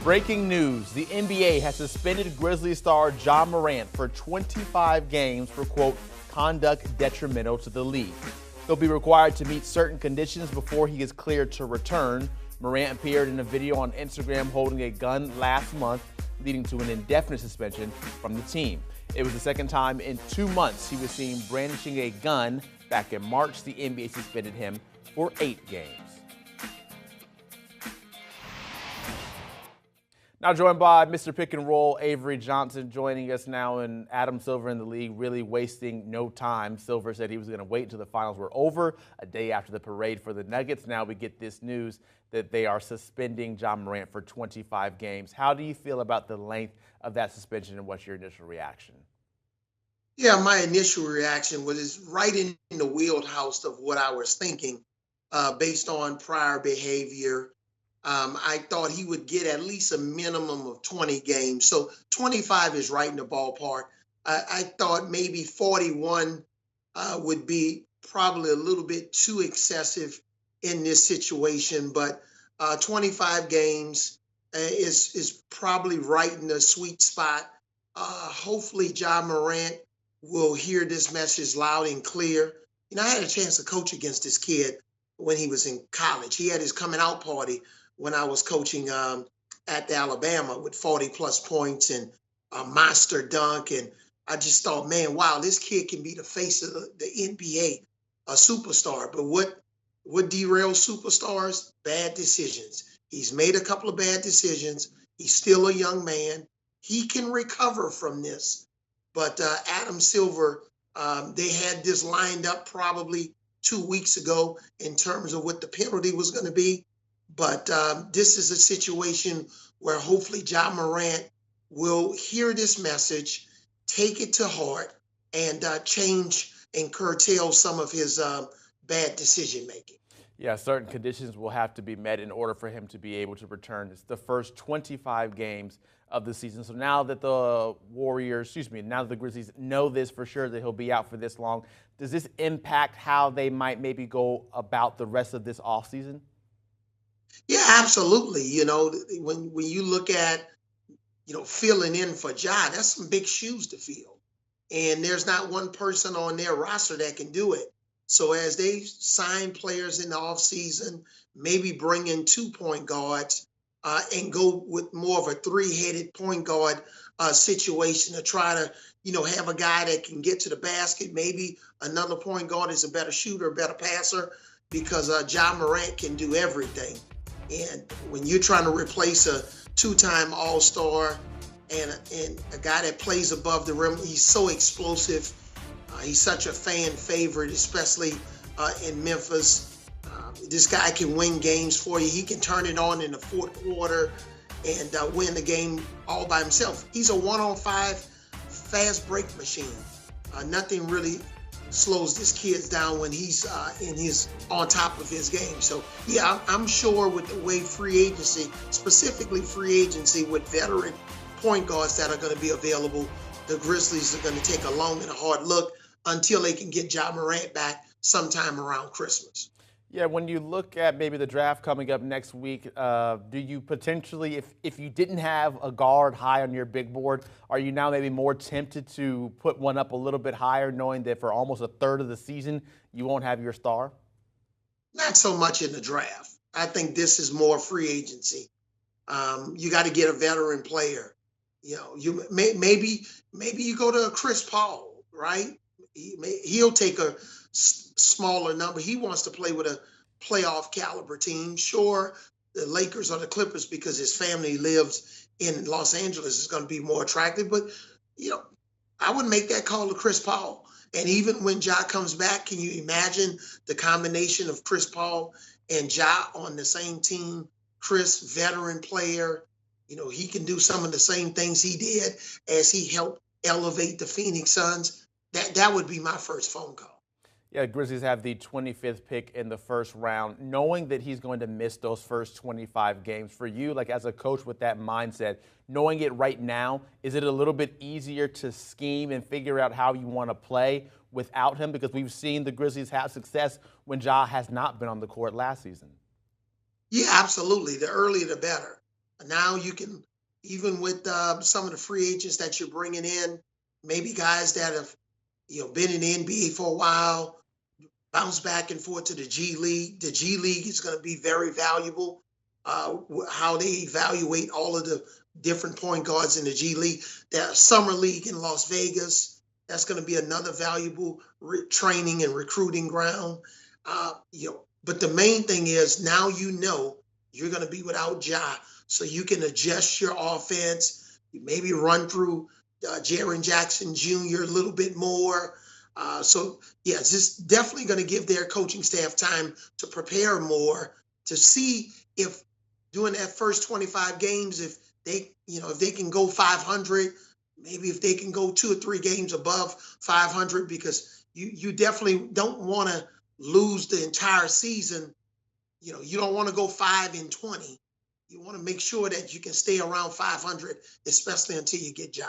Breaking news, the NBA has suspended Grizzlies star Ja Morant for 25 games for, quote, conduct detrimental to the league. He'll be required to meet certain conditions before he is cleared to return. Morant appeared in a video on Instagram holding a gun last month, leading to an indefinite suspension from the team. It was the second time in 2 months he was seen brandishing a gun. Back in March, the NBA suspended him for 8 games. Now joined by Mr. Pick and Roll, Avery Johnson, joining us now, and Adam Silver in the league really wasting no time. Silver said he was going to wait until the finals were over, a day after the parade for the Nuggets. Now we get this news that they are suspending Ja Morant for 25 games. How do you feel about the length of that suspension, and what's your initial reaction? Yeah, my initial reaction was right in the wheelhouse of what I was thinking based on prior behavior. I thought he would get at least a minimum of 20 games. So 25 is right in the ballpark. I thought maybe 41 would be probably a little bit too excessive in this situation, but 25 games is probably right in the sweet spot. Hopefully Ja Morant will hear this message loud and clear. You know, I had a chance to coach against this kid when he was in college. He had his coming out party when I was coaching at Alabama with 40-plus points and a monster dunk. And I just thought, man, wow, this kid can be the face of the NBA, a superstar. But what derails superstars? Bad decisions. He's made a couple of bad decisions. He's still a young man. He can recover from this. But Adam Silver, they had this lined up probably 2 weeks ago in terms of what the penalty was going to be. But this is a situation where hopefully Ja Morant will hear this message, take it to heart, and change and curtail some of his bad decision making. Yeah, certain conditions will have to be met in order for him to be able to return. It's the first 25 games of the season. So now that the now that the Grizzlies know this for sure, that he'll be out for this long, does this impact how they might maybe go about the rest of this offseason? Yeah, absolutely. You know, when you look at, filling in for Ja, that's some big shoes to fill. And there's not one person on their roster that can do it. So as they sign players in the offseason, maybe bring in 2 point guards and go with more of a 3-headed point guard situation to try to, have a guy that can get to the basket. Maybe another point guard is a better shooter, better passer, because Ja Morant can do everything. And when you're trying to replace a 2-time All-Star and a guy that plays above the rim, he's so explosive. He's such a fan favorite, especially in Memphis. This guy can win games for you. He can turn it on in the fourth quarter and win the game all by himself. He's a 1-on-5 fast break machine. Nothing really slows this kid down when he's on top of his game. So yeah, I'm sure with the way free agency, specifically free agency with veteran point guards that are going to be available, the Grizzlies are going to take a long and a hard look until they can get Ja Morant back sometime around Christmas. Yeah, when you look at maybe the draft coming up next week, do you potentially, if you didn't have a guard high on your big board, are you now maybe more tempted to put one up a little bit higher, knowing that for almost a third of the season you won't have your star? Not so much in the draft. I think this is more free agency. You got to get a veteran player. You maybe you go to Chris Paul, right? He'll take a smaller number. He wants to play with a playoff caliber team. Sure, the Lakers or the Clippers, because his family lives in Los Angeles, is going to be more attractive. But, I would make that call to Chris Paul. And even when Ja comes back, can you imagine the combination of Chris Paul and Ja on the same team? Chris, veteran player, he can do some of the same things he did as he helped elevate the Phoenix Suns. That would be my first phone call. Yeah, Grizzlies have the 25th pick in the first round. Knowing that he's going to miss those first 25 games, for you, like as a coach with that mindset, knowing it right now, is it a little bit easier to scheme and figure out how you want to play without him? Because we've seen the Grizzlies have success when Ja has not been on the court last season. Yeah, absolutely. The earlier the better. Now you can, even with some of the free agents that you're bringing in, maybe guys that have been in the NBA for a while, bounce back and forth to the G League. The G League is going to be very valuable. How they evaluate all of the different point guards in the G League. That summer league in Las Vegas, that's going to be another valuable training and recruiting ground. But the main thing is now you're going to be without Ja, so you can adjust your offense. You maybe run through Jaren Jackson Jr. a little bit more. So yeah, it's just definitely going to give their coaching staff time to prepare more to see if during that first 25 games, if they can go 500, maybe if they can go 2 or 3 games above 500, because you definitely don't want to lose the entire season. You don't want to go 5-20. You want to make sure that you can stay around 500, especially until you get Ja.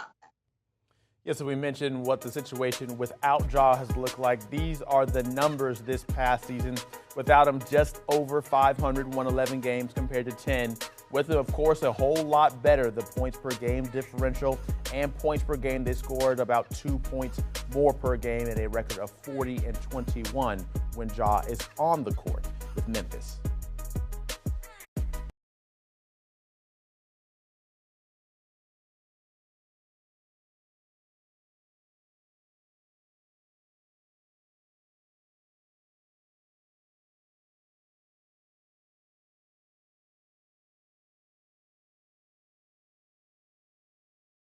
Yes, so we mentioned what the situation without Ja has looked like. These are the numbers this past season. Without him, just over 500, won 11 games compared to 10. With him, of course, a whole lot better. The points per game differential and points per game, they scored about 2 points more per game at a record of 40 and 21 when Ja is on the court with Memphis.